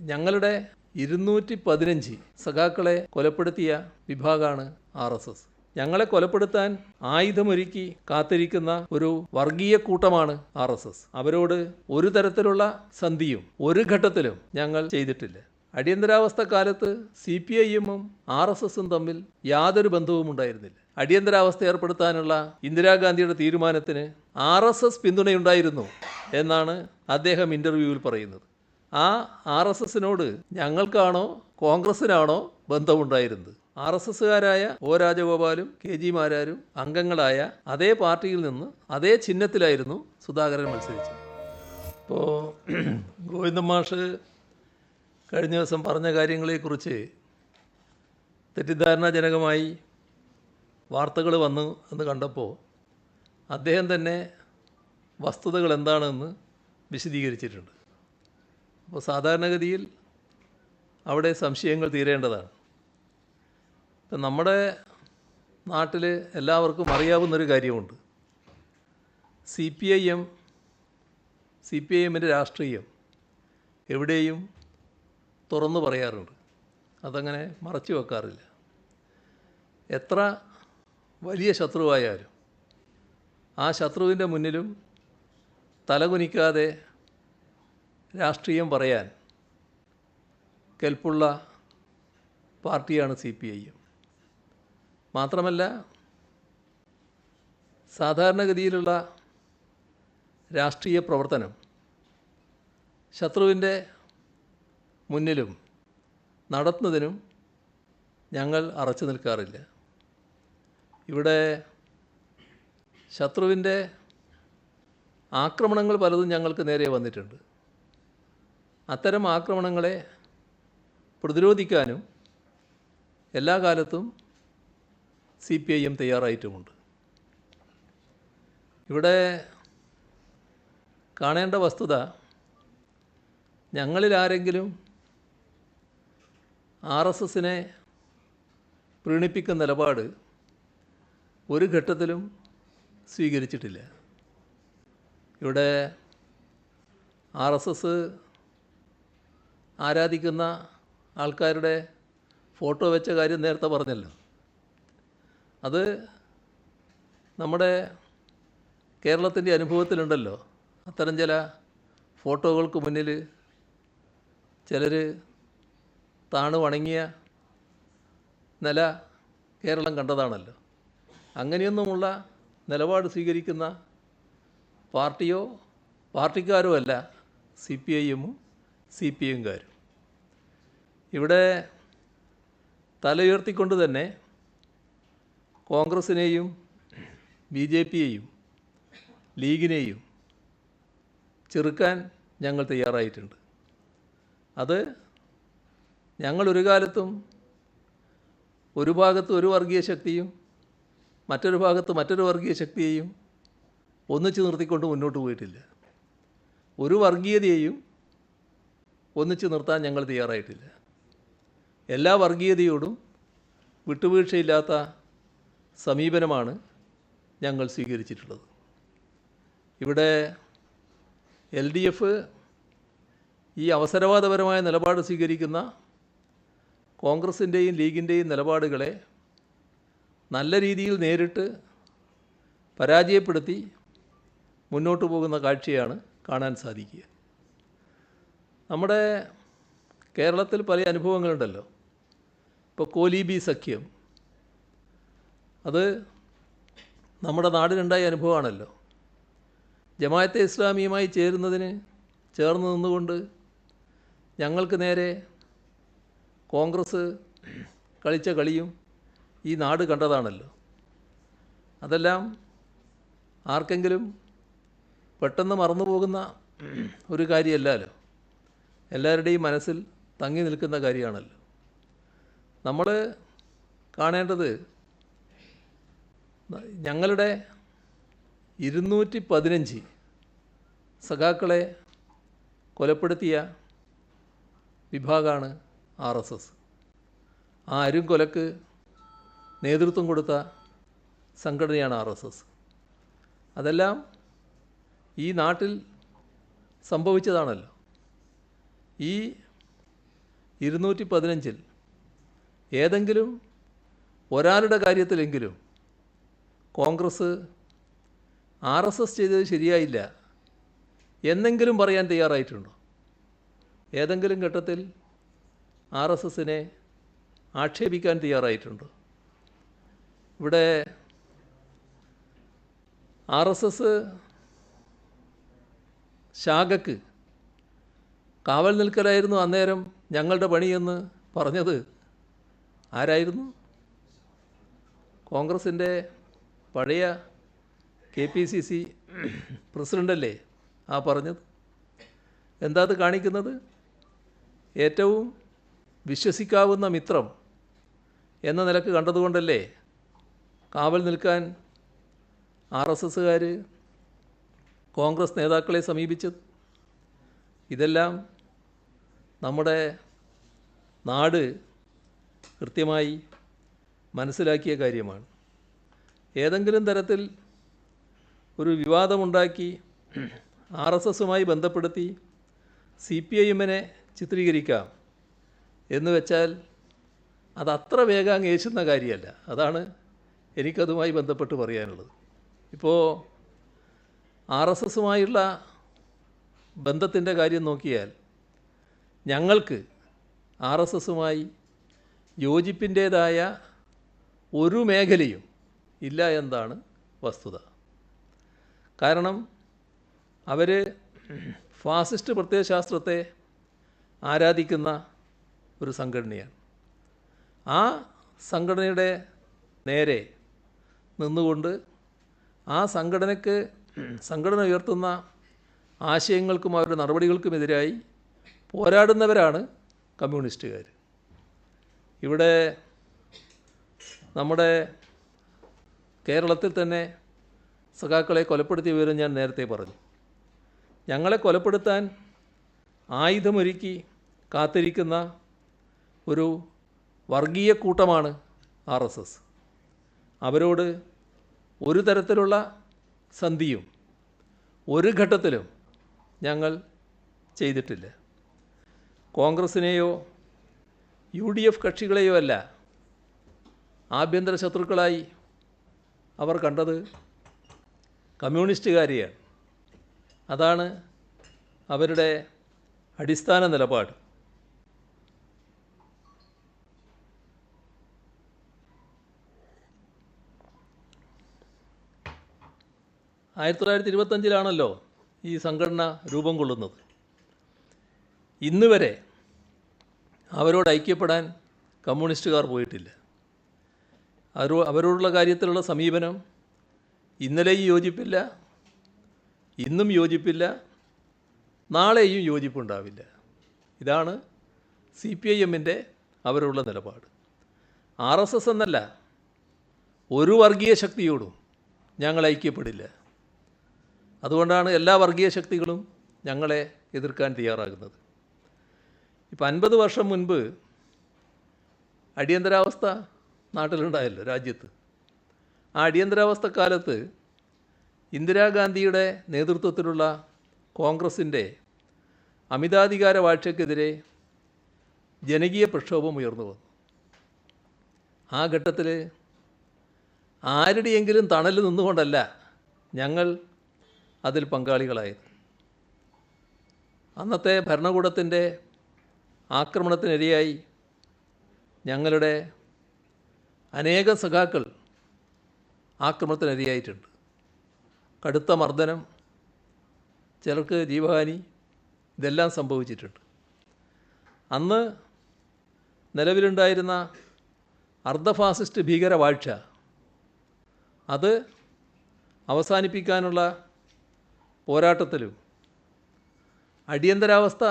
ഞങ്ങളുടെ 215 സഖാക്കളെ കൊലപ്പെടുത്തിയ വിഭാഗമാണ് RSS. ഞങ്ങളെ കൊലപ്പെടുത്താൻ ആയുധമൊരുക്കി കാത്തിരിക്കുന്ന ഒരു വർഗീയ കൂട്ടമാണ് RSS. അവരോട് ഒരു തരത്തിലുള്ള സന്ധിയും ഒരു ഘട്ടത്തിലും ഞങ്ങൾ ചെയ്തിട്ടില്ല. അടിയന്തരാവസ്ഥ കാലത്ത് CPIM-ഉം RSS-ഉം തമ്മിൽ യാതൊരു ബന്ധവും ഉണ്ടായിരുന്നില്ല. അടിയന്തരാവസ്ഥ ഏർപ്പെടുത്താനുള്ള ഇന്ദിരാഗാന്ധിയുടെ തീരുമാനത്തിന് RSS പിന്തുണയുണ്ടായിരുന്നു എന്നാണ് അദ്ദേഹം ഇൻ്റർവ്യൂവിൽ പറയുന്നത്. ആ RSS-നോട് ഞങ്ങൾക്കാണോ കോൺഗ്രസിനാണോ ബന്ധമുണ്ടായിരുന്നത്? RSS-കാരായ O രാജഗോപാലും KG മാരാരും അംഗങ്ങളായ അതേ പാർട്ടിയിൽ നിന്ന് അതേ ചിഹ്നത്തിലായിരുന്നു സുധാകരൻ മത്സരിച്ചത്. ഇപ്പോൾ ഗോവിന്ദൻ മാഷ് കഴിഞ്ഞ ദിവസം പറഞ്ഞ കാര്യങ്ങളെക്കുറിച്ച് തെറ്റിദ്ധാരണാജനകമായി വാർത്തകൾ വന്നു എന്ന് കണ്ടപ്പോൾ അദ്ദേഹം തന്നെ വസ്തുതകൾ എന്താണെന്ന് വിശദീകരിച്ചിട്ടുണ്ട്. അപ്പോൾ സാധാരണഗതിയിൽ അവിടെ സംശയങ്ങൾ തീരേണ്ടതാണ്. ഇപ്പം നമ്മുടെ നാട്ടിൽ എല്ലാവർക്കും അറിയാവുന്നൊരു കാര്യമുണ്ട്. CPIM-ൻ്റെ രാഷ്ട്രീയം എവിടെയും തുറന്നു പറയാറുണ്ട്. അതങ്ങനെ മറച്ചു വെക്കാറില്ല. എത്ര വലിയ ശത്രുവായാലും ആ ശത്രുവിൻ്റെ മുന്നിലും തലകുനിക്കാതെ രാഷ്ട്രീയം പറയാൻ കെൽപ്പുള്ള പാർട്ടിയാണ് CPIM. മാത്രമല്ല, സാധാരണഗതിയിലുള്ള രാഷ്ട്രീയ പ്രവർത്തനം ശത്രുവിൻ്റെ മുന്നിലും നടത്തുന്നതിനും ഞങ്ങൾ അറച്ചു നിൽക്കാറില്ല. ഇവിടെ ശത്രുവിൻ്റെ ആക്രമണങ്ങൾ പലതും ഞങ്ങൾക്ക് നേരെ വന്നിട്ടുണ്ട്. അത്തരം ആക്രമണങ്ങളെ പ്രതിരോധിക്കാനും എല്ലാ കാലത്തും CPIM തയ്യാറായിട്ടുമുണ്ട്. ഇവിടെ കാണേണ്ട വസ്തുത, ഞങ്ങളിൽ ആരെങ്കിലും RSS-നെ പ്രീണിപ്പിക്കുന്ന നിലപാട് ഒരു ഘട്ടത്തിലും സ്വീകരിച്ചിട്ടില്ല. ഇവിടെ RSS ആരാധിക്കുന്ന ആൾക്കാരുടെ ഫോട്ടോ വെച്ച കാര്യം നേരത്തെ പറഞ്ഞല്ലോ. അത് നമ്മുടെ കേരളത്തിൻ്റെ അനുഭവത്തിലുണ്ടല്ലോ. അത്തരം ചില ഫോട്ടോകൾക്ക് മുന്നിൽ ചിലർ താണു വണങ്ങിയ നില കേരളം കണ്ടതാണല്ലോ. അങ്ങനെയൊന്നുമുള്ള നിലപാട് സ്വീകരിക്കുന്ന പാർട്ടിയോ പാർട്ടിക്കാരോ അല്ല CPIM-ഉം CPM-കാരും. ഇവിടെ തലയുയർത്തിക്കൊണ്ട് തന്നെ കോൺഗ്രസിനെയും BJP-യെയും ലീഗിനെയും ചെറുക്കാൻ ഞങ്ങൾ തയ്യാറായിട്ടുണ്ട്. അത് ഞങ്ങളൊരു കാലത്തും ഒരു ഭാഗത്ത് ഒരു വർഗീയ ശക്തിയും മറ്റൊരു ഭാഗത്ത് മറ്റൊരു വർഗീയ ശക്തിയെയും ഒന്നിച്ചു നിർത്തിക്കൊണ്ട് മുന്നോട്ട് പോയിട്ടില്ല. ഒരു വർഗീയതയെയും ഒന്നിച്ചു നിർത്താൻ ഞങ്ങൾ തയ്യാറായിട്ടില്ല. എല്ലാ വർഗീയതയോടും വിട്ടുവീഴ്ചയില്ലാത്ത സമീപനമാണ് ഞങ്ങൾ സ്വീകരിച്ചിട്ടുള്ളത്. ഇവിടെ LDF ഈ അവസരവാദപരമായ നിലപാട് സ്വീകരിക്കുന്ന കോൺഗ്രസിൻ്റെയും ലീഗിൻ്റെയും നിലപാടുകളെ നല്ല രീതിയിൽ നേരിട്ട് പരാജയപ്പെടുത്തി മുന്നോട്ട് പോകുന്ന കാഴ്ചയാണ് കാണാൻ സാധിക്കുക. നമ്മുടെ കേരളത്തിൽ പല അനുഭവങ്ങളുണ്ടല്ലോ. ഇപ്പോൾ കോലീബി സഖ്യം, അത് നമ്മുടെ നാടിനുണ്ടായ അനുഭവമാണല്ലോ. ജമാഅത്തെ ഇസ്ലാമിയുമായി ചേർന്ന് നിന്നുകൊണ്ട് ഞങ്ങൾക്ക് നേരെ കോൺഗ്രസ് കളിച്ച കളിയും ഈ നാട് കണ്ടതാണല്ലോ. അതെല്ലാം ആർക്കെങ്കിലും പെട്ടെന്ന് മറന്നുപോകുന്ന ഒരു കാര്യമല്ലല്ലോ. എല്ലാവരുടെയും മനസ്സിൽ തങ്ങി നിൽക്കുന്ന കാര്യമാണല്ലോ. നമ്മൾ കാണേണ്ടത്, ഞങ്ങളുടെ 215 സഖാക്കളെ കൊലപ്പെടുത്തിയ വിഭാഗമാണ് RSS. ആ അരുംകൊലക്ക് നേതൃത്വം കൊടുത്ത സംഘടനയാണ് RSS. അതെല്ലാം ഈ നാട്ടിൽ സംഭവിച്ചതാണല്ലോ. ഈ 215 ഏതെങ്കിലും ഒരാളുടെ കാര്യത്തിലെങ്കിലും കോൺഗ്രസ് RSS ചെയ്തത് ശരിയായില്ല എന്നെങ്കിലും പറയാൻ തയ്യാറായിട്ടുണ്ടോ? ഏതെങ്കിലും ഘട്ടത്തിൽ RSSനെ ആക്ഷേപിക്കാൻ തയ്യാറായിട്ടുണ്ടോ? ഇവിടെ RSS ശാഖക്ക് കാവൽ നിൽക്കലായിരുന്നു അന്നേരം ഞങ്ങളുടെ പണിയെന്ന് പറഞ്ഞത് ആരായിരുന്നു? കോൺഗ്രസിൻ്റെ പഴയ KPCC പ്രസിഡൻ്റല്ലേ ആ പറഞ്ഞത്? എന്താ അത് കാണിക്കുന്നത്? ഏറ്റവും വിശ്വസിക്കാവുന്ന മിത്രം എന്ന നിലക്ക് കണ്ടതുകൊണ്ടല്ലേ കാവൽ നിൽക്കാൻ RSSകാർ കോൺഗ്രസ് നേതാക്കളെ സമീപിച്ചത്? ഇതെല്ലാം നമ്മുടെ നാട് കൃത്യമായി മനസ്സിലാക്കിയ കാര്യമാണ്. ഏതെങ്കിലും തരത്തിൽ ഒരു വിവാദമുണ്ടാക്കി RSSുമായി ബന്ധപ്പെടുത്തി CPIMനെ ചിത്രീകരിക്കാം എന്ന് വെച്ചാൽ അതത്ര വേഗം അങ്ങ് ഏശുന്ന കാര്യമല്ല. അതാണ് എനിക്കതുമായി ബന്ധപ്പെട്ട് പറയാനുള്ളത്. ഇപ്പോൾ RSSുമായുള്ള ബന്ധത്തിൻ്റെ കാര്യം നോക്കിയാൽ ഞങ്ങൾക്ക് RSSുമായി യോജിപ്പിൻ്റേതായ ഒരു മേഖലയും ഇല്ല എന്നതാണ് വസ്തുത. കാരണം അവർ ഫാസിസ്റ്റ് പ്രത്യയശാസ്ത്രത്തെ ആരാധിക്കുന്ന ഒരു സംഘടനയാണ്. ആ സംഘടനയുടെ നേരെ നിന്നുകൊണ്ട് ആ സംഘടന ഉയർത്തുന്ന ആശയങ്ങൾക്കും അവരുടെ നടപടികൾക്കുമെതിരായി പോരാടുന്നവരാണ് കമ്മ്യൂണിസ്റ്റുകാർ. ഇവിടെ നമ്മുടെ കേരളത്തിൽ തന്നെ സഖാക്കളെ കൊലപ്പെടുത്തിയ വിവരം ഞാൻ നേരത്തെ പറഞ്ഞു. ഞങ്ങളെ കൊലപ്പെടുത്താൻ ആയുധമൊരുക്കി കാത്തിരിക്കുന്ന ഒരു വർഗീയ കൂട്ടമാണ് RSS. അവരോട് ഒരു തരത്തിലുള്ള സന്ധിയും ഒരു ഘട്ടത്തിലും ഞങ്ങൾ ചെയ്തിട്ടില്ല. കോൺഗ്രസിനെയോ UDF കക്ഷികളെയോ അല്ല ആഭ്യന്തര ശത്രുക്കളായി അവർ കണ്ടത് കമ്മ്യൂണിസ്റ്റുകാരെയാണ്. അതാണ് അവരുടെ അടിസ്ഥാന നിലപാട്. ആയിരത്തി 1925 ഈ സംഘടന രൂപം കൊള്ളുന്നത്. ഇന്ന് വരെ അവരോട് ഐക്യപ്പെടാൻ കമ്മ്യൂണിസ്റ്റുകാർ പോയിട്ടില്ല. അവരോടുള്ള കാര്യത്തിലുള്ള സമീപനം ഇന്നലെയും യോജിപ്പില്ല, ഇന്നും യോജിപ്പില്ല, നാളെയും യോജിപ്പുണ്ടാവില്ല. ഇതാണ് CPIMൻ്റെ അവരുള്ള നിലപാട്. RSS എന്നല്ല, ഒരു വർഗീയ ശക്തിയോടും ഞങ്ങൾ ഐക്യപ്പെടില്ല. അതുകൊണ്ടാണ് എല്ലാ വർഗീയ ശക്തികളും ഞങ്ങളെ എതിർക്കാൻ തയ്യാറാകുന്നത്. ഇപ്പം 50 വർഷം മുൻപ് അടിയന്തരാവസ്ഥ നാട്ടിലുണ്ടായല്ലോ, രാജ്യത്ത്. ആ അടിയന്തരാവസ്ഥ കാലത്ത് ഇന്ദിരാഗാന്ധിയുടെ നേതൃത്വത്തിലുള്ള കോൺഗ്രസിൻ്റെ അമിതാധികാര വാഴ്ചയ്ക്കെതിരെ ജനകീയ പ്രക്ഷോഭം ഉയർന്നു വന്നു. ആ ഘട്ടത്തിൽ ആരുടെയെങ്കിലും തണലിൽ നിന്നുകൊണ്ടല്ല ഞങ്ങൾ അതിൽ പങ്കാളികളായത്. അന്നത്തെ ഭരണകൂടത്തിൻ്റെ ആക്രമണത്തിനിരയായി ഞങ്ങളുടെ അനേക സഖാക്കൾ ആക്രമണത്തിനിരയായിട്ടുണ്ട്. കടുത്ത മർദ്ദനം, ചിലർക്ക് ജീവഹാനി, ഇതെല്ലാം സംഭവിച്ചിട്ടുണ്ട്. അന്ന് നിലവിലുണ്ടായിരുന്ന അർദ്ധഫാസിസ്റ്റ് ഭീകരവാഴ്ച അത് അവസാനിപ്പിക്കാനുള്ള പോരാട്ടത്തിലും അടിയന്തരാവസ്ഥ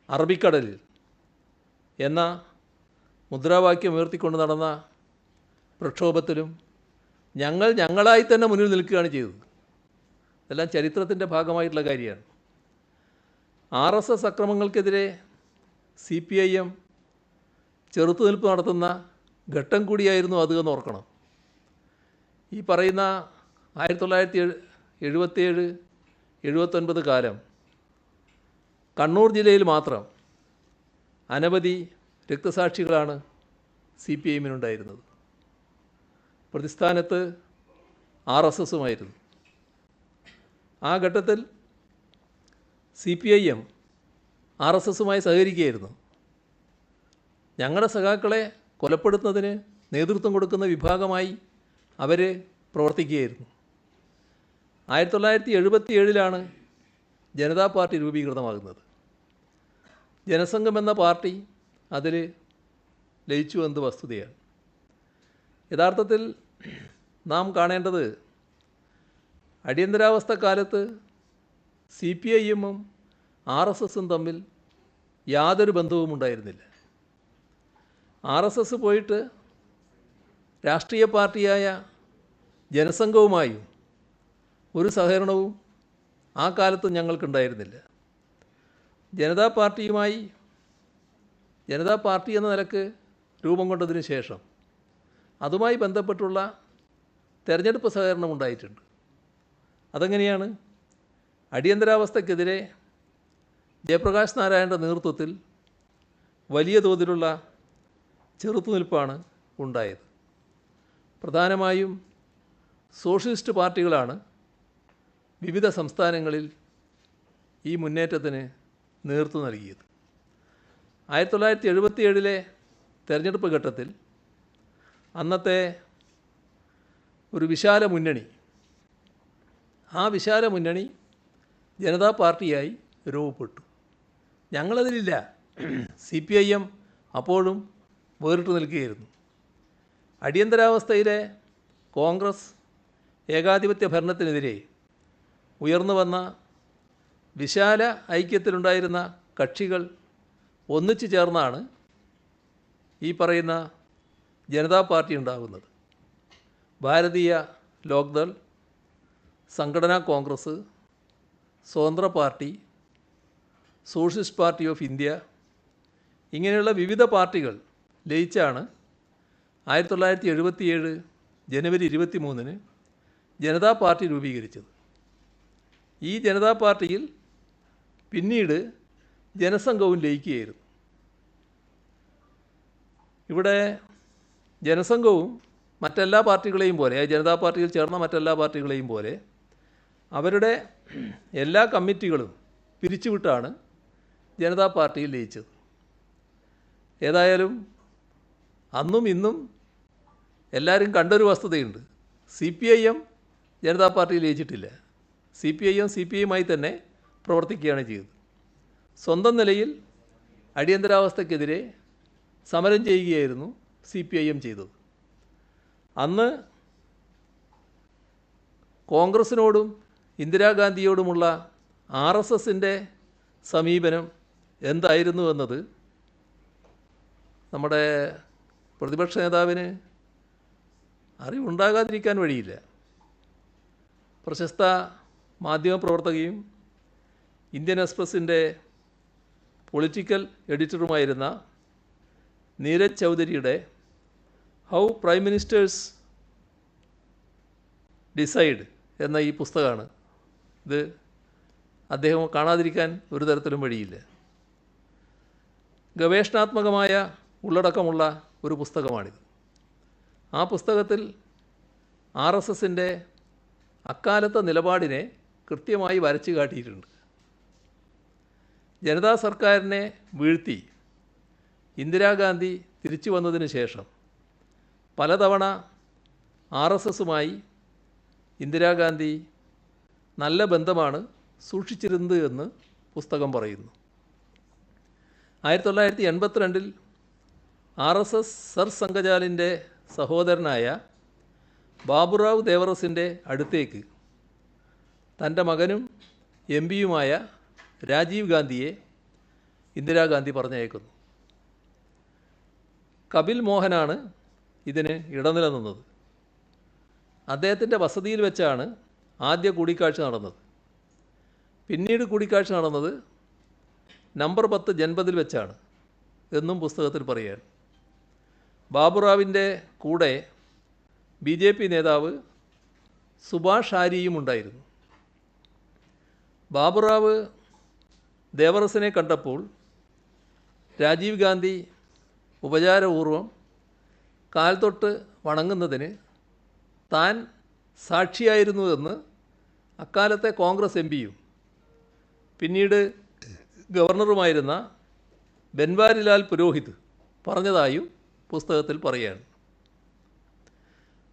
അറബിക്കടലിൽ എന്ന മുദ്രാവാക്യം ഉയർത്തിക്കൊണ്ട് നടന്ന പ്രക്ഷോഭത്തിലും ഞങ്ങളായി തന്നെ മുന്നിൽ നിൽക്കുകയാണ് ചെയ്തത്. ഇതെല്ലാം ചരിത്രത്തിൻ്റെ ഭാഗമായിട്ടുള്ള കാര്യമാണ്. RSS അക്രമങ്ങൾക്കെതിരെ CPIM ചെറുത്തുനിൽപ്പ് നടത്തുന്ന ഘട്ടം കൂടിയായിരുന്നു അത് എന്ന് ഓർക്കണം. ഈ പറയുന്ന 1977-79 കാലം കണ്ണൂർ ജില്ലയിൽ മാത്രം അനവധി രക്തസാക്ഷികളാണ് സി പി ഐഎമ്മിനുണ്ടായിരുന്നത്. പ്രതിസ്ഥാനത്ത് RSSുമായിരുന്നു. ആ ഘട്ടത്തിൽ സി പി ഐ എം RSSുമായി സഹകരിക്കുകയായിരുന്നു. ഞങ്ങളുടെ സഖാക്കളെ കൊലപ്പെടുത്തുന്നതിന് നേതൃത്വം കൊടുക്കുന്ന വിഭാഗമായി അവർ പ്രവർത്തിക്കുകയായിരുന്നു. 1977 ജനതാ പാർട്ടി രൂപീകൃതമാകുന്നത്. ജനസംഘം എന്ന പാർട്ടി അതിൽ ലയിച്ചു എന്നത് വസ്തുതയാണ്. യഥാർത്ഥത്തിൽ നാം കാണേണ്ടത് അടിയന്തരാവസ്ഥ കാലത്ത് സി പി ഐ എമ്മും RSSും തമ്മിൽ യാതൊരു ബന്ധവും ഉണ്ടായിരുന്നില്ല. RSS പോയിട്ട് രാഷ്ട്രീയ പാർട്ടിയായ ജനസംഘവുമായും ഒരു സഹകരണവും ആ കാലത്ത് ഞങ്ങൾക്കുണ്ടായിരുന്നില്ല. ജനതാ പാർട്ടി എന്ന നിലക്ക് രൂപം കൊണ്ടതിന് ശേഷം അതുമായി ബന്ധപ്പെട്ടുള്ള തെരഞ്ഞെടുപ്പ് സഹകരണം ഉണ്ടായിട്ടുണ്ട്. അതെങ്ങനെയാണ്? അടിയന്തരാവസ്ഥക്കെതിരെ ജയപ്രകാശ് നാരായണൻ്റെ നേതൃത്വത്തിൽ വലിയ തോതിലുള്ള ചെറുത്തുനിൽപ്പാണ് ഉണ്ടായത്. പ്രധാനമായും സോഷ്യലിസ്റ്റ് പാർട്ടികളാണ് വിവിധ സംസ്ഥാനങ്ങളിൽ ഈ മുന്നേറ്റത്തിന് നേതൃത്വം നൽകിയത്. 1977 തെരഞ്ഞെടുപ്പ് ഘട്ടത്തിൽ അന്നത്തെ ഒരു വിശാല മുന്നണി, ആ വിശാല മുന്നണി ജനതാ പാർട്ടിയായി രൂപപ്പെട്ടു. ഞങ്ങളതിലില്ല. CPIM അപ്പോഴും വേറിട്ട് നിൽക്കുകയായിരുന്നു. അടിയന്തരാവസ്ഥയിലെ കോൺഗ്രസ് ഏകാധിപത്യ ഭരണത്തിനെതിരെ ഉയർന്നു വന്ന വിശാല ഐക്യത്തിലുണ്ടായിരുന്ന കക്ഷികൾ ഒന്നിച്ചു ചേർന്നാണ് ഈ പറയുന്ന ജനതാ പാർട്ടി ഉണ്ടാകുന്നത്. ഭാരതീയ ലോക്ദൾ, സംഘടനാ കോൺഗ്രസ്, സ്വതന്ത്ര party, socialist party of India, ഇങ്ങനെയുള്ള വിവിധ പാർട്ടികൾ ലയിച്ചാണ് 1977 ജനുവരി 23 ജനതാ പാർട്ടി രൂപീകരിച്ചത്. ഈ ജനതാ പാർട്ടിയിൽ പിന്നീട് ജനസംഘവും ലയിക്കുകയായിരുന്നു. ഇവിടെ ജനസംഘവും മറ്റെല്ലാ പാർട്ടികളെയും പോലെ, ജനതാ പാർട്ടിയിൽ ചേർന്ന മറ്റെല്ലാ പാർട്ടികളെയും പോലെ അവരുടെ എല്ലാ കമ്മിറ്റികളും പിരിച്ചുവിട്ടാണ് ജനതാ പാർട്ടിയിൽ ലയിച്ചത്. ഏതായാലും അന്നും ഇന്നും എല്ലാവരും കണ്ടൊരു വസ്തുതയുണ്ട്. CPIM ജനതാ പാർട്ടിയിൽ ലയിച്ചിട്ടില്ല. CPIM CPIയുമായി തന്നെ പ്രവർത്തിക്കുകയാണ് ചെയ്തത്. സ്വന്തം നിലയിൽ അടിയന്തരാവസ്ഥക്കെതിരെ സമരം ചെയ്യുകയായിരുന്നു CPIM ചെയ്തത്. അന്ന് കോൺഗ്രസിനോടും ഇന്ദിരാഗാന്ധിയോടുമുള്ള RSSൻ്റെ സമീപനം എന്തായിരുന്നു എന്നത് നമ്മുടെ പ്രതിപക്ഷ നേതാവിന് അറിവുണ്ടാകാതിരിക്കാൻ വഴിയില്ല. പ്രശസ്ത മാധ്യമപ്രവർത്തകയും ഇന്ത്യൻ എക്സ്പ്രസിൻ്റെ പൊളിറ്റിക്കൽ എഡിറ്ററുമായിരുന്ന നീരജ് ചൗധരിയുടെ ഹൗ പ്രൈം മിനിസ്റ്റേഴ്സ് ഡിസൈഡ് എന്ന ഈ പുസ്തകമാണ്. ഇത് അദ്ദേഹം കാണാതിരിക്കാൻ ഒരു തരത്തിലും വഴിയില്ല. ഗവേഷണാത്മകമായ ഉള്ളടക്കമുള്ള ഒരു പുസ്തകമാണിത്. ആ പുസ്തകത്തിൽ RSSൻ്റെ അക്കാലത്തെ നിലപാടിനെ കൃത്യമായി വരച്ചു കാട്ടിയിട്ടുണ്ട്. ജനതാ സർക്കാരിനെ വീഴ്ത്തി ഇന്ദിരാഗാന്ധി തിരിച്ചു വന്നതിന് ശേഷം പലതവണ RSSുമായി ഇന്ദിരാഗാന്ധി നല്ല ബന്ധമാണ് സൂക്ഷിച്ചിരുന്നത് എന്ന് പുസ്തകം പറയുന്നു. 1982 RSS സർ സംഘചാലിൻ്റെ സഹോദരനായ ബാബുറാവ് ദേവറസിൻ്റെ അടുത്തേക്ക് തൻ്റെ മകനും MP-യുമായ രാജീവ് ഗാന്ധിയെ ഇന്ദിരാഗാന്ധി പറഞ്ഞയക്കുന്നു. കപിൽ മോഹനാണ് ഇതിന് ഇടനില നിന്നത്. അദ്ദേഹത്തിൻ്റെ വസതിയിൽ വെച്ചാണ് ആദ്യ കൂടിക്കാഴ്ച നടന്നത്. പിന്നീട് കൂടിക്കാഴ്ച നടന്നത് നമ്പർ 10 ജൻപതിൽ വെച്ചാണ് എന്നും പുസ്തകത്തിൽ പറയാൻ. ബാബുറാവിൻ്റെ കൂടെ BJP നേതാവ് സുഭാഷ് ആരിയും ഉണ്ടായിരുന്നു. ബാബുറാവ് ദേവറസിനെ കണ്ടപ്പോൾ രാജീവ് ഗാന്ധി ഉപചാരപൂർവം കാൽ തൊട്ട് വണങ്ങുന്നതിന് താൻ സാക്ഷിയായിരുന്നുവെന്ന് അക്കാലത്തെ കോൺഗ്രസ് എം പിയും പിന്നീട് ഗവർണറുമായിരുന്ന ബൻവാരിലാൽ പുരോഹിത് പറഞ്ഞതായും പുസ്തകത്തിൽ പറയുകയാണ്.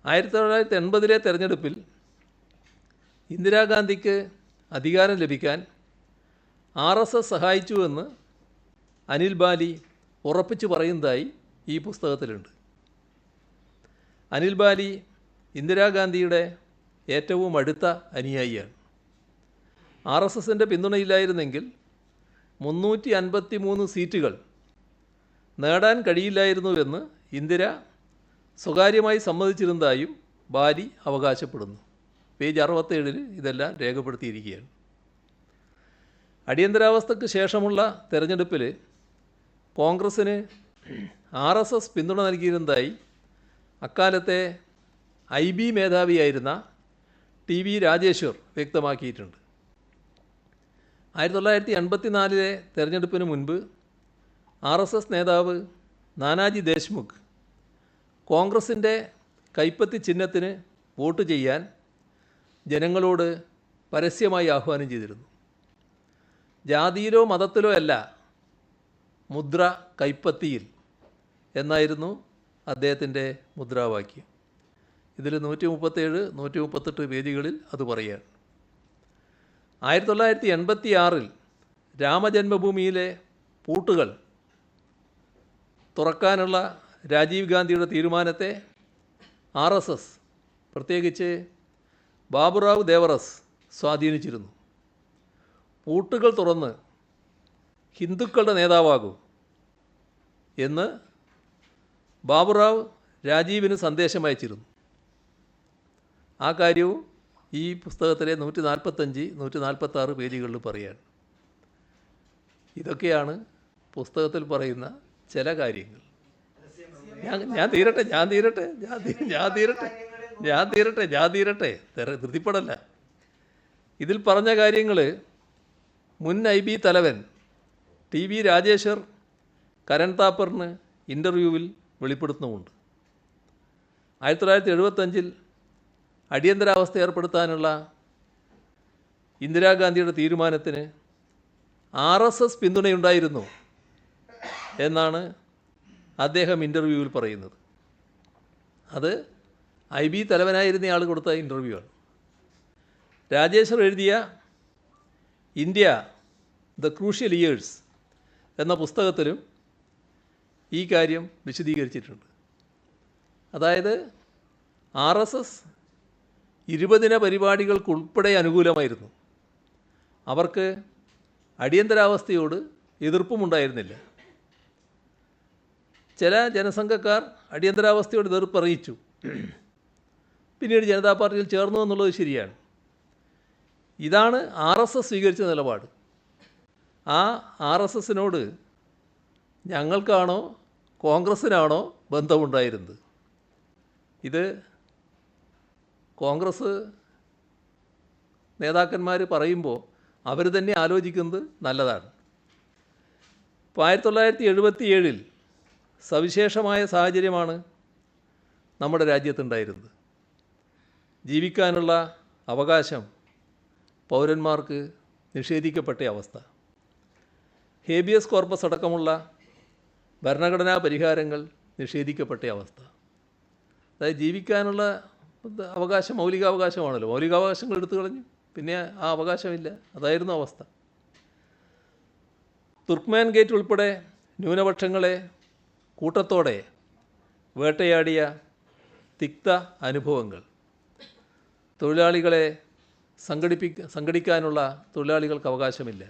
1980 തെരഞ്ഞെടുപ്പിൽ ഇന്ദിരാഗാന്ധിക്ക് അധികാരം ലഭിക്കാൻ RSS സഹായിച്ചുവെന്ന് അനിൽ ബാലി ഉറപ്പിച്ചു പറയുന്നതായി ഈ പുസ്തകത്തിലുണ്ട്. അനിൽ ബാലി ഇന്ദിരാഗാന്ധിയുടെ ഏറ്റവും അടുത്ത അനുയായിയാണ്. RSSൻ്റെ പിന്തുണയില്ലായിരുന്നെങ്കിൽ 353 സീറ്റുകൾ നേടാൻ കഴിയില്ലായിരുന്നുവെന്ന് ഇന്ദിര സ്വകാര്യമായി സമ്മതിച്ചിരുന്നതായും ബാലി അവകാശപ്പെടുന്നു. പേജ് 67 ഇതെല്ലാം രേഖപ്പെടുത്തിയിരിക്കുകയാണ്. അടിയന്തരാവസ്ഥയ്ക്ക് ശേഷമുള്ള തെരഞ്ഞെടുപ്പിൽ കോൺഗ്രസ്സിന് RSS പിന്തുണ നൽകിയിരുന്നതായി അക്കാലത്തെ IB മേധാവിയായിരുന്ന TV രാജേശ്വർ വ്യക്തമാക്കിയിട്ടുണ്ട്. 1984 തെരഞ്ഞെടുപ്പിന് മുൻപ് RSS നേതാവ് നാനാജി ദേശ്മുഖ് കോൺഗ്രസിൻ്റെ കൈപ്പത്തി ചിഹ്നത്തിന് വോട്ട് ചെയ്യാൻ ജനങ്ങളോട് പരസ്യമായി ആഹ്വാനം ചെയ്തിരുന്നു. ജാതിയിലോ മതത്തിലോ അല്ല, മുദ്ര കൈപ്പത്തിയിൽ എന്നായിരുന്നു അദ്ദേഹത്തിൻ്റെ മുദ്രാവാക്യം. ഇതിൽ 137, 138 പേജുകളിൽ അത് പറയുകയാണ്. 1986 രാമജന്മഭൂമിയിലെ പൂട്ടുകൾ തുറക്കാനുള്ള രാജീവ് ഗാന്ധിയുടെ തീരുമാനത്തെ RSS, പ്രത്യേകിച്ച് ബാബുറാവ് ദേവറസ് സ്വാധീനിച്ചിരുന്നു. പൂട്ടുകൾ തുറന്ന് ഹിന്ദുക്കളുടെ നേതാവാകൂ എന്ന് ബാബുറാവ് രാജീവിന് സന്ദേശം അയച്ചിരുന്നു. ആ കാര്യവും ഈ പുസ്തകത്തിലെ 145, 146 പേജുകളിൽ പറയുകയാണ്. ഇതൊക്കെയാണ് പുസ്തകത്തിൽ പറയുന്ന ചില കാര്യങ്ങൾ. ഞാൻ തീരട്ടെ ധൃതിപ്പെടല്ല. ഇതിൽ പറഞ്ഞ കാര്യങ്ങൾ മുൻ IB തലവൻ TV രാജേശ്വർ കരൺ താപ്പറിന് ഇൻ്റർവ്യൂവിൽ വെളിപ്പെടുത്തുന്നുമുണ്ട്. 1975 അടിയന്തരാവസ്ഥ ഏർപ്പെടുത്താനുള്ള ഇന്ദിരാഗാന്ധിയുടെ തീരുമാനത്തിന് RSS പിന്തുണയുണ്ടായിരുന്നു എന്നാണ് അദ്ദേഹം ഇൻ്റർവ്യൂവിൽ പറയുന്നത്. അത് IB തലവനായിരുന്ന ആൾ കൊടുത്ത ഇൻ്റർവ്യൂ ആണ്. രാജേശ്വർ എഴുതിയ ഇന്ത്യ ദ ക്രൂഷ്യൽ ഇയേഴ്സ് എന്ന പുസ്തകത്തിലും ഈ കാര്യം വിശദീകരിച്ചിട്ടുണ്ട്. അതായത് RSS 20 ദിന പരിപാടികൾക്കുൾപ്പെടെ അനുകൂലമായിരുന്നു. അവർക്ക് അടിയന്തരാവസ്ഥയോട് എതിർപ്പുമുണ്ടായിരുന്നില്ല. ചില ജനസംഘക്കാർ അടിയന്തരാവസ്ഥയോട് എതിർപ്പ് അറിയിച്ചു, പിന്നീട് ജനതാ പാർട്ടിയിൽ ചേർന്നു എന്നുള്ളത് ശരിയാണ്. ഇതാണ് RSS സ്വീകരിച്ച നിലപാട്. ആ RSSനോട് ഞങ്ങൾക്കാണോ കോൺഗ്രസ്സിനാണോ ബന്ധമുണ്ടായിരുന്നത്? ഇത് കോൺഗ്രസ് നേതാക്കന്മാർ പറയുമ്പോൾ അവർ തന്നെ ആലോചിക്കുന്നത് നല്ലതാണ്. ഇപ്പോൾ 1977 സവിശേഷമായ സാഹചര്യമാണ് നമ്മുടെ രാജ്യത്തുണ്ടായിരുന്നത്. ജീവിക്കാനുള്ള അവകാശം പൗരന്മാർക്ക് നിഷേധിക്കപ്പെട്ട അവസ്ഥ. ഹേബിയസ് കോർപ്പസ് അടക്കമുള്ള ഭരണഘടനാ പരിഹാരങ്ങൾ നിഷേധിക്കപ്പെട്ട അവസ്ഥ. അതായത് ജീവിക്കാനുള്ള അവകാശം മൗലികാവകാശമാണല്ലോ. മൗലികാവകാശങ്ങൾ എടുത്തു കളഞ്ഞു, പിന്നെ ആ അവകാശമില്ല. അതായിരുന്നു അവസ്ഥ. തുർക്ക്മാൻ ഗേറ്റ് ഉൾപ്പെടെ ന്യൂനപക്ഷങ്ങളെ കൂട്ടത്തോടെ വേട്ടയാടിയ തിക്ത അനുഭവങ്ങൾ, തൊഴിലാളികളെ സംഘടിക്കാനുള്ള തൊഴിലാളികൾക്ക് അവകാശമില്ല,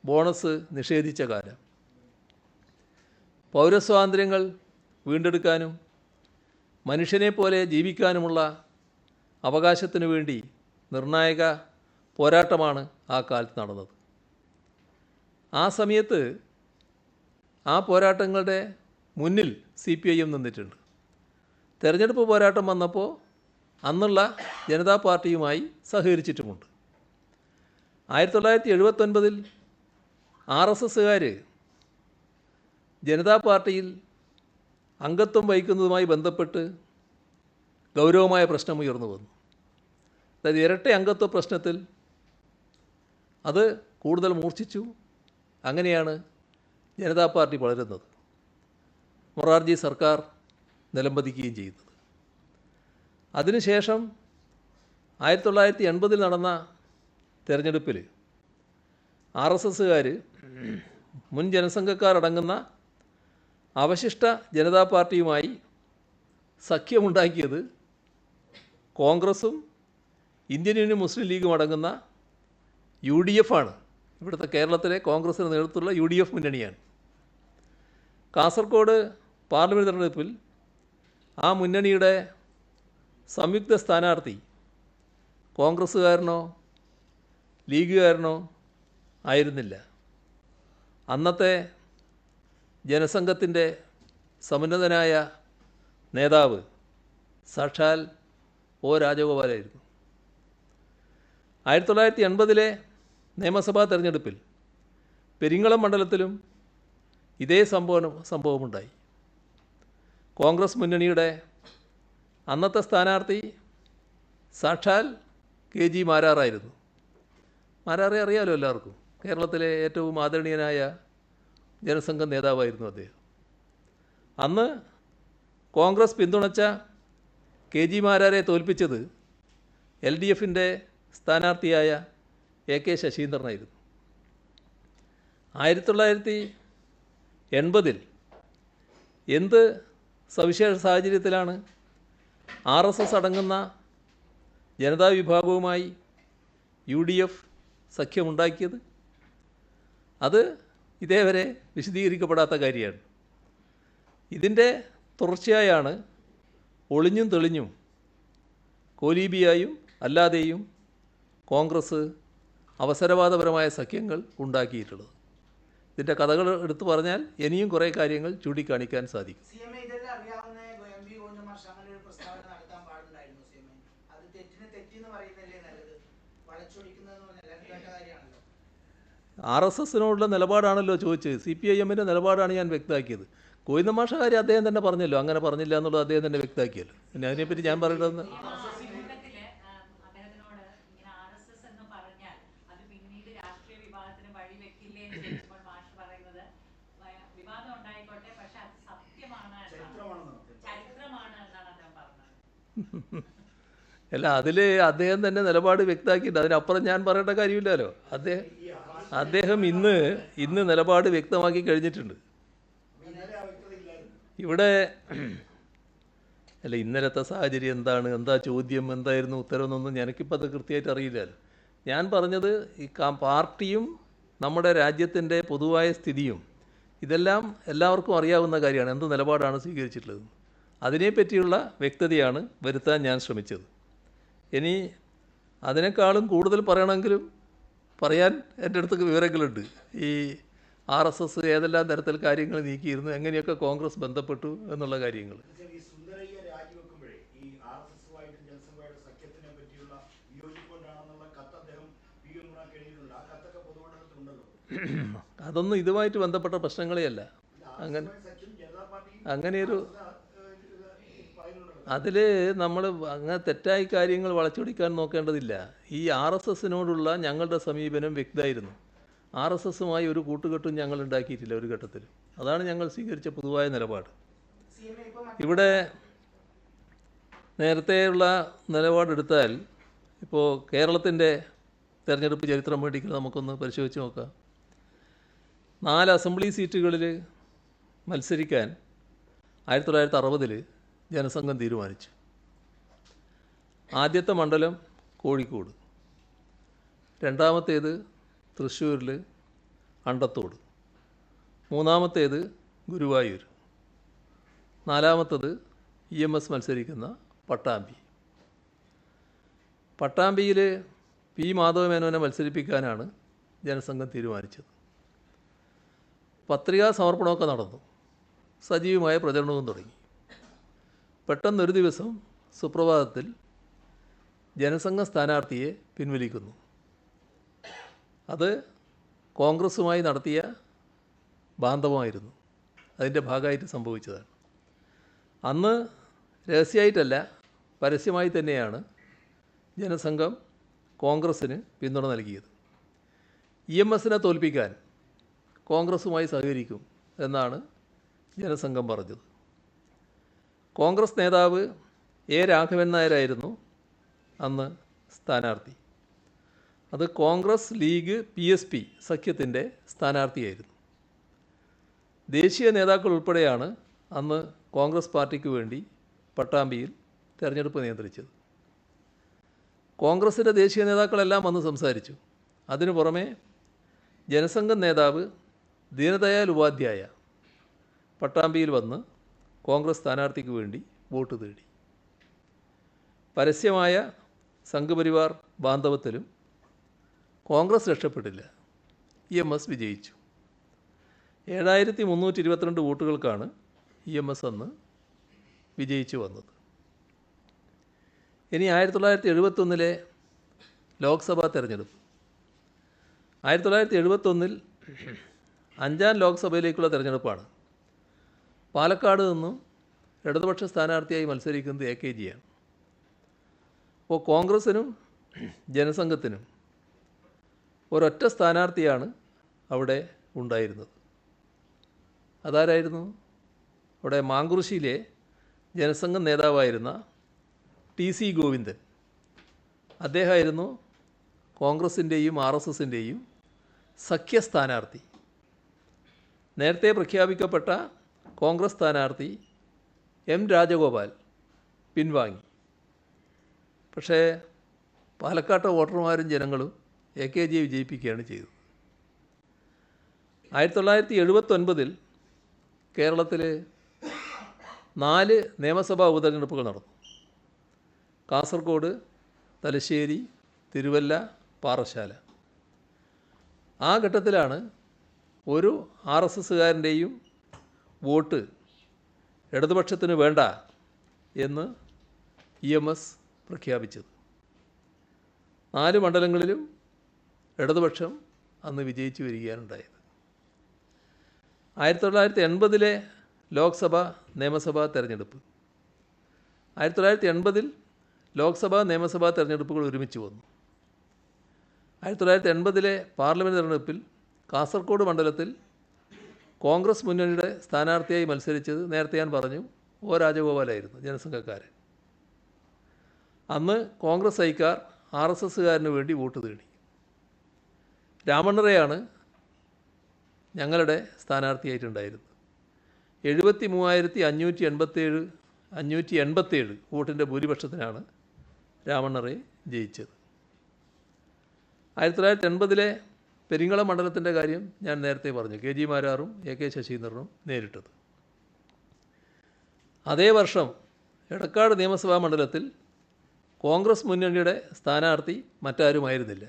ബോണസ് നിഷേധിച്ച കാലം, പൗരസ്വാതന്ത്ര്യങ്ങൾ വീണ്ടെടുക്കാനും മനുഷ്യനെ പോലെ ജീവിക്കാനുമുള്ള അവകാശത്തിനു വേണ്ടി നിർണായക പോരാട്ടമാണ് ആ കാലത്ത് നടന്നത്. ആ സമയത്ത് ആ പോരാട്ടങ്ങളുടെ മുന്നിൽ CPIM നിന്നിട്ടുണ്ട്. തെരഞ്ഞെടുപ്പ് പോരാട്ടം വന്നപ്പോൾ അന്നുള്ള ജനതാ പാർട്ടിയുമായി സഹകരിച്ചിട്ടുമുണ്ട്. 1979 RSSകാർ ജനതാ പാർട്ടിയിൽ അംഗത്വം വഹിക്കുന്നതുമായി ബന്ധപ്പെട്ട് ഗൗരവമായ പ്രശ്നം ഉയർന്നു വന്നു. അതായത് ഇരട്ട അംഗത്വ പ്രശ്നത്തിൽ അത് കൂടുതൽ മൂർച്ഛിച്ചു. അങ്ങനെയാണ് ജനതാ പാർട്ടി വളരുന്നത്, മൊറാർജി സർക്കാർ നിലംപതിക്കുകയും ചെയ്യുന്നത്. അതിനുശേഷം 1980 നടന്ന തെരഞ്ഞെടുപ്പിൽ RSSകാർ മുൻ ജനസംഘക്കാരടങ്ങുന്ന അവശിഷ്ട ജനതാ പാർട്ടിയുമായി സഖ്യമുണ്ടാക്കിയത് കോൺഗ്രസും ഇന്ത്യൻ യൂണിയൻ മുസ്ലിം ലീഗും അടങ്ങുന്ന UDF ആണ്. ഇവിടുത്തെ കേരളത്തിലെ കോൺഗ്രസിന് നേതൃത്വമുള്ള UDF മുന്നണിയാണ്. കാസർഗോഡ് പാർലമെൻറ്റ് തെരഞ്ഞെടുപ്പിൽ ആ മുന്നണിയുടെ സംയുക്ത സ്ഥാനാർത്ഥി കോൺഗ്രസ്സുകാരനോ ലീഗുകാരനോ ആയിരുന്നില്ല. അന്നത്തെ ജനസംഘത്തിൻ്റെ സമുന്നതനായ നേതാവ് സാക്ഷാൽ O. രാജഗോപാലായിരുന്നു. 1980 നിയമസഭാ തെരഞ്ഞെടുപ്പിൽ പെരിങ്ങളം മണ്ഡലത്തിലും ഇതേ സംഭവമുണ്ടായി. കോൺഗ്രസ് മുന്നണിയുടെ അന്നത്തെ സ്ഥാനാർത്ഥി സാക്ഷാൽ KG മാരാറായിരുന്നു. മാരാറെ അറിയാലോ എല്ലാവർക്കും. കേരളത്തിലെ ഏറ്റവും ആദരണീയനായ ജനസംഘ നേതാവായിരുന്നു അദ്ദേഹം. അന്ന് കോൺഗ്രസ് പിന്തുണച്ച KG മാരാരെ തോൽപ്പിച്ചത് LDFൻ്റെ സ്ഥാനാർത്ഥിയായ AK ശശീന്ദ്രനായിരുന്നു. 1980 എന്ത് സവിശേഷ സാഹചര്യത്തിലാണ് RSS അടങ്ങുന്ന ജനതാ വിഭാഗവുമായി UDF സഖ്യമുണ്ടാക്കിയത്? അത് ഇതേവരെ വിശദീകരിക്കപ്പെടാത്ത കാര്യമാണ്. ഇതിൻ്റെ തുടർച്ചയായാണ് ഒളിഞ്ഞും തെളിഞ്ഞും കോലീബിയായും അല്ലാതെയും കോൺഗ്രസ് അവസരവാദപരമായ സഖ്യങ്ങൾ ഉണ്ടാക്കിയിട്ടുള്ളത്. ഇതിൻ്റെ കഥകൾ എടുത്തു പറഞ്ഞാൽ ഇനിയും കുറേ കാര്യങ്ങൾ ചൂണ്ടിക്കാണിക്കാൻ സാധിക്കും. RSSനോടുള്ള നിലപാടാണല്ലോ ചോദിച്ചത്. CPIMൻ്റെ നിലപാടാണ് ഞാൻ വ്യക്തമാക്കിയത്. ഗോവിന്ദമാഷ കാര്യം അദ്ദേഹം തന്നെ പറഞ്ഞല്ലോ, അങ്ങനെ പറഞ്ഞില്ല എന്നുള്ളത് അദ്ദേഹം തന്നെ വ്യക്തമാക്കിയല്ലോ. പിന്നെ അതിനെപ്പറ്റി ഞാൻ പറയേണ്ടതെന്ന് അല്ല, അതിൽ അദ്ദേഹം തന്നെ നിലപാട് വ്യക്തമാക്കിയിട്ട് അതിനപ്പുറം ഞാൻ പറയേണ്ട കാര്യമില്ലല്ലോ. അദ്ദേഹം ഇന്ന് നിലപാട് വ്യക്തമാക്കി കഴിഞ്ഞിട്ടുണ്ട്. ഇവിടെ അല്ല, ഇന്നലത്തെ സാഹചര്യം എന്താണ്, എന്താ ചോദ്യം, എന്തായിരുന്നു ഉത്തരവെന്നൊന്നും എനിക്കിപ്പോൾ അത് കൃത്യമായിട്ട് അറിയില്ലല്ലോ. ഞാൻ പറഞ്ഞത് ഈ പാർട്ടിയും നമ്മുടെ രാജ്യത്തിൻ്റെ പൊതുവായ സ്ഥിതിയും ഇതെല്ലാം എല്ലാവർക്കും അറിയാവുന്ന കാര്യമാണ്, എന്ത് നിലപാടാണ് സ്വീകരിച്ചിട്ടുള്ളത്. അതിനെപ്പറ്റിയുള്ള വ്യക്തതയാണ് വരുത്താൻ ഞാൻ ശ്രമിച്ചത്. ഇനി അതിനേക്കാളും കൂടുതൽ പറയണമെങ്കിലും പറയാൻ എൻ്റെ അടുത്തൊക്കെ വിവരങ്ങളുണ്ട്. ഈ RSS ഏതെല്ലാം തരത്തിൽ കാര്യങ്ങൾ നീക്കിയിരുന്നു, എങ്ങനെയൊക്കെ കോൺഗ്രസ് ബന്ധപ്പെട്ടു എന്നുള്ള കാര്യങ്ങൾ. അതൊന്നും ഇതുമായിട്ട് ബന്ധപ്പെട്ട പ്രശ്നങ്ങളേ അല്ല. അങ്ങനെയൊരു അതിൽ നമ്മൾ അങ്ങനെ തെറ്റായി കാര്യങ്ങൾ വളച്ചൊടിക്കാൻ നോക്കേണ്ടതില്ല. ഈ RSSനോടുള്ള ഞങ്ങളുടെ സമീപനം വ്യക്തമായിരുന്നു. RSSുമായി ഒരു കൂട്ടുകെട്ടും ഞങ്ങൾ ഉണ്ടാക്കിയിട്ടില്ല ഒരു ഘട്ടത്തിലും. അതാണ് ഞങ്ങൾ സ്വീകരിച്ച പൊതുവായ നിലപാട്. ഇവിടെ നേരത്തെയുള്ള നിലപാടെടുത്താൽ ഇപ്പോൾ കേരളത്തിൻ്റെ തെരഞ്ഞെടുപ്പ് ചരിത്രം വേണ്ടിയിട്ട് നമുക്കൊന്ന് പരിശോധിച്ച് നോക്കാം. 4 അസംബ്ലി സീറ്റുകളിൽ മത്സരിക്കാൻ 1960 ജനസംഘം തീരുമാനിച്ചു. ആദ്യത്തെ മണ്ഡലം കോഴിക്കോട്, രണ്ടാമത്തേത് തൃശ്ശൂരിൽ അണ്ടത്തോട്, മൂന്നാമത്തേത് ഗുരുവായൂർ, നാലാമത്തത് EMS മത്സരിക്കുന്ന പട്ടാമ്പി. പട്ടാമ്പിയിൽ P. മാധവമേനോനെ മത്സരിപ്പിക്കാനാണ് ജനസംഘം തീരുമാനിച്ചത്. പത്രികാ സമർപ്പണമൊക്കെ നടന്നു, സജീവമായ പ്രചരണവും തുടങ്ങി. പെട്ടെന്നൊരു ദിവസം സുപ്രഭാതത്തിൽ ജനസംഘ സ്ഥാനാർത്ഥിയെ പിൻവലിക്കുന്നു. അത് കോൺഗ്രസുമായി നടത്തിയ ബാന്ധവമായിരുന്നു. അതിൻ്റെ ഭാഗമായിട്ട് സംഭവിച്ചതാണ്. അന്ന് രഹസ്യമായിട്ടല്ല, പരസ്യമായി തന്നെയാണ് ജനസംഘം കോൺഗ്രസ്സിന് പിന്തുണ നൽകിയത്. EMSനെ തോൽപ്പിക്കാൻ കോൺഗ്രസുമായി സഹകരിക്കും എന്നാണ് ജനസംഘം പറഞ്ഞത്. കോൺഗ്രസ് നേതാവ് A. രാഘവൻ നായരായിരുന്നു അന്ന് സ്ഥാനാർത്ഥി. അത് കോൺഗ്രസ് ലീഗ് PSP സഖ്യത്തിൻ്റെ സ്ഥാനാർത്ഥിയായിരുന്നു. ദേശീയ നേതാക്കൾ ഉൾപ്പെടെയാണ് അന്ന് കോൺഗ്രസ് പാർട്ടിക്ക് വേണ്ടി പട്ടാമ്പിയിൽ തെരഞ്ഞെടുപ്പ് നിയന്ത്രിച്ചത്. കോൺഗ്രസിൻ്റെ ദേശീയ നേതാക്കളെല്ലാം വന്ന് സംസാരിച്ചു. അതിനു പുറമെ ജനസംഘം നേതാവ് ദീനദയാൽ ഉപാധ്യായ പട്ടാമ്പിയിൽ വന്ന് കോൺഗ്രസ് സ്ഥാനാർത്ഥിക്ക് വേണ്ടി വോട്ട് തേടി. പരസ്യമായ സംഘപരിവാർ ബാന്ധവത്തിലും കോൺഗ്രസ് രക്ഷപ്പെട്ടില്ല. EMS വിജയിച്ചു. 7322 വോട്ടുകൾക്കാണ് EMS അന്ന് വിജയിച്ചു വന്നത്. ഇനി 1971 ലോക്സഭാ തെരഞ്ഞെടുപ്പ്. 1971 5ാം ലോക്സഭയിലേക്കുള്ള തെരഞ്ഞെടുപ്പാണ്. പാലക്കാട് നിന്നും ഇടതുപക്ഷ സ്ഥാനാർത്ഥിയായി മത്സരിക്കുന്നത് AKG ആണ്. അപ്പോൾ കോൺഗ്രസിനും ജനസംഘത്തിനും ഒരൊറ്റ സ്ഥാനാർത്ഥിയാണ് അവിടെ ഉണ്ടായിരുന്നത്. അതാരായിരുന്നു? അവിടെ മാങ്കുറിശ്ശിയിലെ ജനസംഘം നേതാവായിരുന്ന TC ഗോവിന്ദൻ. അദ്ദേഹമായിരുന്നു കോൺഗ്രസിൻ്റെയും RSSൻ്റെയും സഖ്യ സ്ഥാനാർത്ഥി. നേരത്തെ പ്രഖ്യാപിക്കപ്പെട്ട കോൺഗ്രസ് സ്ഥാനാർത്ഥി M. രാജഗോപാൽ പിൻവാങ്ങി. പക്ഷേ പാലക്കാട്ടെ വോട്ടർമാരും ജനങ്ങളും AKGയെ വിജയിപ്പിക്കുകയാണ് ചെയ്തത്. 1979 കേരളത്തിൽ 4 നിയമസഭാ ഉപതെരഞ്ഞെടുപ്പുകൾ നടന്നു. കാസർഗോഡ്, തലശ്ശേരി, തിരുവല്ല, പാറശാല. ആ ഘട്ടത്തിലാണ് ഒരു RSSകാരൻ്റെയും വോട്ട് ഇടതുപക്ഷത്തിന് വേണ്ട എന്ന് EMS പ്രഖ്യാപിച്ചത്. 4 മണ്ഡലങ്ങളിലും ഇടതുപക്ഷം അന്ന് വിജയിച്ചു വരികയാണുണ്ടായത്. 1980 ലോക്സഭ നിയമസഭാ തെരഞ്ഞെടുപ്പ്. 1980 ലോക്സഭാ നിയമസഭാ തെരഞ്ഞെടുപ്പുകൾ ഒരുമിച്ച് വന്നു. 1980 പാർലമെൻറ്റ് തെരഞ്ഞെടുപ്പിൽ കാസർഗോഡ് മണ്ഡലത്തിൽ കോൺഗ്രസ് മുന്നണിയുടെ സ്ഥാനാർത്ഥിയായി മത്സരിച്ചത് നേരത്തെ ഞാൻ പറഞ്ഞു O. രാജഗോപാലായിരുന്നു, ജനസംഘക്കാരൻ. അന്ന് കോൺഗ്രസ് ഐക്കാർ RSSകാരന് വേണ്ടി വോട്ട് തേടി. രാമണ്ണറയാണ് ഞങ്ങളുടെ സ്ഥാനാർത്ഥിയായിട്ടുണ്ടായിരുന്നത്. 73,587 വോട്ടിൻ്റെ ഭൂരിപക്ഷത്തിനാണ് രാമണ്ണറെ ജയിച്ചത്. 1980 പെരിങ്ങളം മണ്ഡലത്തിൻ്റെ കാര്യം ഞാൻ നേരത്തെ പറഞ്ഞു, KG മാരാറും AK ശശീന്ദ്രനും നേരിട്ടത്. അതേ വർഷം എടക്കാട് നിയമസഭാ മണ്ഡലത്തിൽ കോൺഗ്രസ് മുന്നണിയുടെ സ്ഥാനാർത്ഥി മറ്റാരുമായിരുന്നില്ല.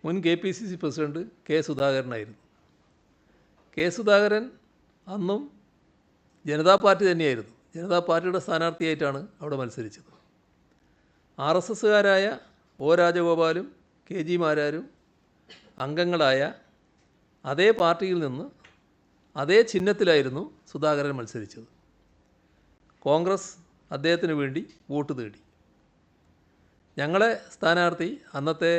മുൻ KPCC president K. സുധാകരനായിരുന്നു. K. Sudhakaran അന്നും ജനതാ പാർട്ടി തന്നെയായിരുന്നു. ജനതാ പാർട്ടിയുടെ സ്ഥാനാർത്ഥിയായിട്ടാണ് അവിടെ മത്സരിച്ചത്. RSSകാരായ O. രാജഗോപാലും KG മാരാരും അംഗങ്ങളായ അതേ പാർട്ടിയിൽ നിന്ന് അതേ ചിഹ്നത്തിലായിരുന്നു സുധാകരൻ മത്സരിച്ചത്. കോൺഗ്രസ് അദ്ദേഹത്തിന് വേണ്ടി വോട്ട് തേടി. ഞങ്ങളെ സ്ഥാനാർത്ഥി അന്നത്തെ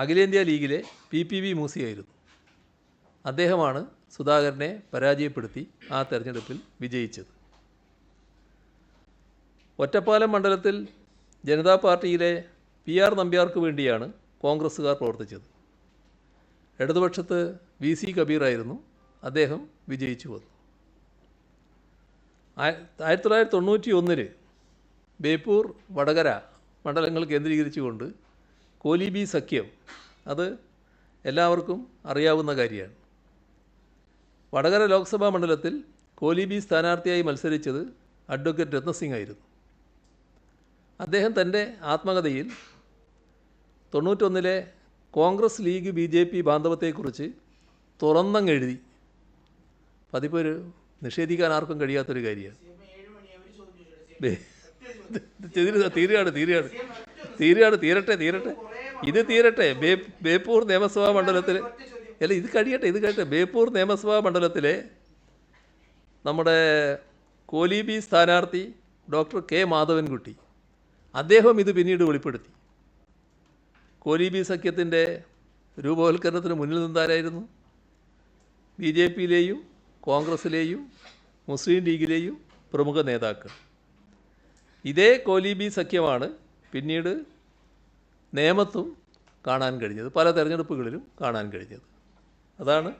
അഖിലേന്ത്യാ ലീഗിലെ PPV മൂസിയായിരുന്നു. അദ്ദേഹമാണ് സുധാകരനെ പരാജയപ്പെടുത്തി ആ തെരഞ്ഞെടുപ്പിൽ വിജയിച്ചത്. ഒറ്റപ്പാലം മണ്ഡലത്തിൽ ജനതാ പാർട്ടിയിലെ PR നമ്പ്യാർക്ക് വേണ്ടിയാണ് കോൺഗ്രസ്സുകാർ പ്രവർത്തിച്ചത്. ഇടതുപക്ഷത്ത് VC കബീറായിരുന്നു, അദ്ദേഹം വിജയിച്ചു വന്നു. 1991 ബേപ്പൂർ, വടകര മണ്ഡലങ്ങൾ കേന്ദ്രീകരിച്ചുകൊണ്ട് കോലീബി സഖ്യം, അത് എല്ലാവർക്കും അറിയാവുന്ന കാര്യമാണ്. വടകര ലോക്സഭാ മണ്ഡലത്തിൽ കോലീബി സ്ഥാനാർത്ഥിയായി മത്സരിച്ചത് അഡ്വക്കേറ്റ് രത്നസിംഗ് ആയിരുന്നു. അദ്ദേഹം തൻ്റെ ആത്മകഥയിൽ 91 കോൺഗ്രസ് ലീഗ് BJP ബാന്ധവത്തെക്കുറിച്ച് തുറന്നങ്ങെഴുതി. പതിപ്പൊരു നിഷേധിക്കാൻ ആർക്കും കഴിയാത്തൊരു കാര്യമാണ്. തീരട്ടെ ഇത് തീരട്ടെ. ബേപ്പൂർ നിയമസഭാ മണ്ഡലത്തിൽ അല്ല ഇത് കഴിയട്ടെ. ബേപ്പൂർ നിയമസഭാ മണ്ഡലത്തിലെ നമ്മുടെ കോലീബി സ്ഥാനാർത്ഥി ഡോക്ടർ കെ മാധവൻകുട്ടി അദ്ദേഹം ഇത് പിന്നീട് വെളിപ്പെടുത്തി. കോലീബി സഖ്യത്തിൻ്റെ രൂപവൽക്കരണത്തിന് മുന്നിൽ നിന്നാരായിരുന്നു? BJPയിലെയും കോൺഗ്രസ്സിലെയും മുസ്ലിം ലീഗിലെയും പ്രമുഖ നേതാക്കൾ. ഇതേ കോലീബി സഖ്യമാണ് പിന്നീട് നേമത്തും കാണാൻ കഴിഞ്ഞത്, പല തെരഞ്ഞെടുപ്പുകളിലും കാണാൻ കഴിഞ്ഞത്. അതാണ്